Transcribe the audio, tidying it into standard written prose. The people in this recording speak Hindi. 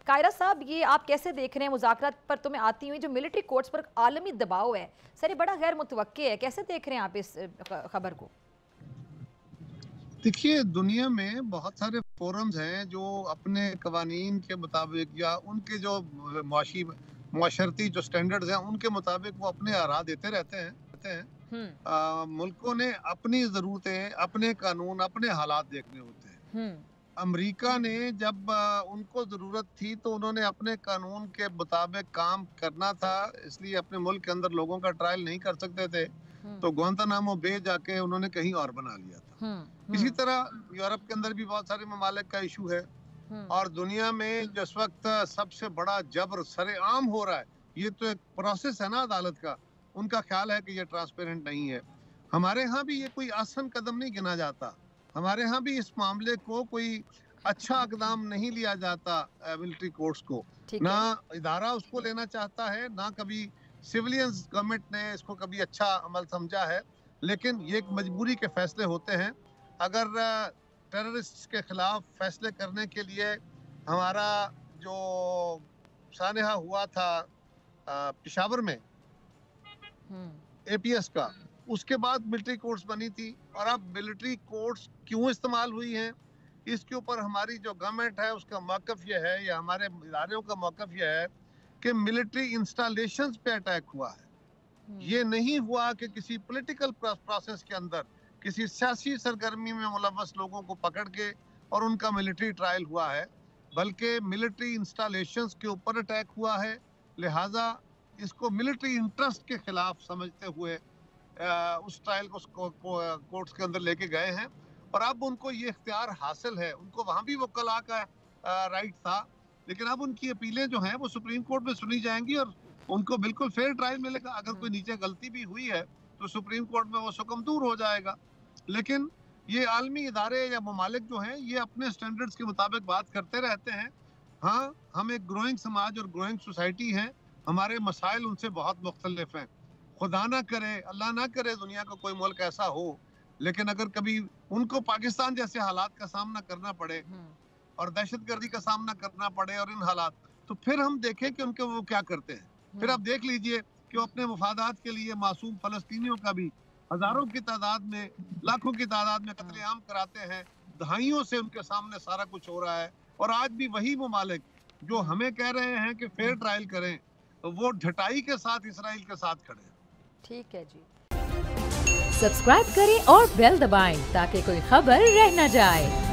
कायरा साहब, ये आप कैसे देख रहे हैं मुज़ाकरात पर तुम्हें आती हुई जो मिलिट्री कोर्ट्स पर आलमी दबाव है, सर ये बड़ा गैर मुतवक्के है, कैसे देख रहे हैं आप इस खबर को? देखिए, दुनिया में बहुत सारे फ़ोरम्स हैं जो अपने कवानीन के मुताबिक या उनके जो मुआशरती जो स्टैंडर्ड्स हैं, उनके मुताबिक वो अपने आरा देते रहते हैं। हम्म। मुल्कों ने अपनी ज़रूरतें, अपने कानून, अपने हालात देखने होते हैं। हम्म। अमेरिका ने जब उनको ज़रूरत थी तो उन्होंने अपने कानून के मुताबिक काम करना था, इसलिए अपने मुल्क के अंदर लोगों का ट्रायल नहीं कर सकते थे, हम्म। तो ग्वांतानामो बे जाके उन्होंने कहीं और बना लिया था। हम्म। इसी तरह यूरोप के अंदर भी बहुत सारे ममालिक का इशू है हम्म। और दुनिया में जिस वक्त सबसे बड़ा जबर सरेआम हो रहा है, ये तो एक प्रोसेस है ना अदालत का, उनका ख्याल है कि ये ट्रांसपेरेंट नहीं है। हमारे यहाँ भी ये कोई आसान कदम नहीं गिना जाता, हमारे यहाँ भी इस मामले को कोई अच्छा इकदाम नहीं लिया जाता। मिलिट्री कोर्ट्स को ठीक ना है। इदारा उसको लेना चाहता है, ना कभी सिविलियंस गवर्नमेंट ने इसको कभी अच्छा अमल समझा है, लेकिन ये एक मजबूरी के फैसले होते हैं। अगर टेररिस्ट के खिलाफ फैसले करने के लिए हमारा जो सानहा हुआ था पेशावर में एपीएस का, उसके बाद मिलिट्री कोर्ट्स बनी थी और अब मिलिट्री कोर्ट्स क्यों इस्तेमाल हुई हैं, इसके ऊपर हमारी जो गवर्नमेंट है उसका मौक़िफ़ ये है या हमारे इदारों का मौक़िफ़ ये है कि मिलिट्री इंस्टॉलेशंस पे अटैक हुआ है। ये नहीं हुआ कि किसी पॉलिटिकल प्रोसेस के अंदर किसी सियासी सरगर्मी में मुलव्वस लोगों को पकड़ के और उनका मिलिट्री ट्रायल हुआ है, बल्कि मिलिट्री इंस्टॉलेशंस के ऊपर अटैक हुआ है। लिहाजा इसको मिलिट्री इंटरेस्ट के खिलाफ समझते हुए उस ट्रायल को कोर्ट्स के अंदर लेके गए हैं और अब उनको ये इख्तियार हासिल है। उनको वहाँ भी वकला का राइट था, लेकिन अब उनकी अपीलें जो हैं वो सुप्रीम कोर्ट में सुनी जाएंगी और उनको बिल्कुल फेयर ट्रायल मिलेगा। अगर कोई नीचे गलती भी हुई है तो सुप्रीम कोर्ट में वो सुकम दूर हो जाएगा। लेकिन ये आलमी इदारे या ममालिक जो हैं ये अपने स्टैंडर्ड्स के मुताबिक बात करते रहते हैं। हाँ, हम एक ग्रोइंग समाज और ग्रोइंग सोसाइटी हैं, हमारे मसाइल उनसे बहुत मुख्तलिफ हैं। खुदा ना करे, अल्लाह ना करे दुनिया का कोई मुल्क ऐसा हो, लेकिन अगर कभी उनको पाकिस्तान जैसे हालात का सामना करना पड़े और दहशतगर्दी का सामना करना पड़े और इन हालात, तो फिर हम देखें कि उनके वो क्या करते हैं। फिर आप देख लीजिए कि वो अपने मफादात के लिए मासूम फलस्तीनियों का भी हजारों की तादाद में, लाखों की तादाद में कत्लेआम कराते हैं। दहाइयों से उनके सामने सारा कुछ हो रहा है और आज भी वही ममालिक जो हमें कह रहे हैं कि फेयर ट्रायल करें, तो वो ढटाई के साथ इसराइल के साथ खड़े हैं। ठीक है जी। सब्सक्राइब करें और बेल दबाएं ताकि कोई खबर रह न जाए।